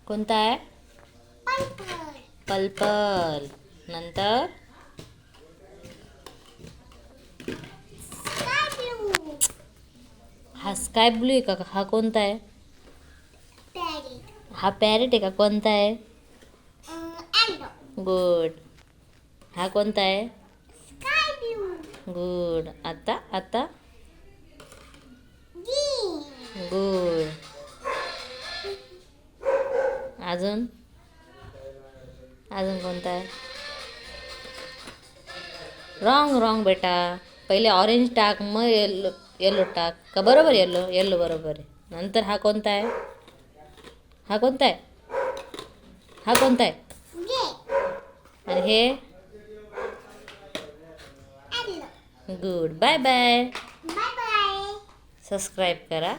कोणता आहे? पर्पल. नंतर हा स्काय ब्लू आहे का? हा कोणता आहे? हा पॅरेट आहे का? कोणता आहे? गुड. हा कोणता आहे? गुड. आता आता गुड. अजून अजून कोणता आहे? रॉंग रॉंग बेटा. पहिले ऑरेंज टाक, मग येलो. येलो टाक का? बरोबर, येलो. येलो बरोबर आहे. नंतर हा कोणता आहे? हा कोणता आहे? हा कोणता आहे? आणि हे? गुड. Bye bye. सबस्क्राईब करा.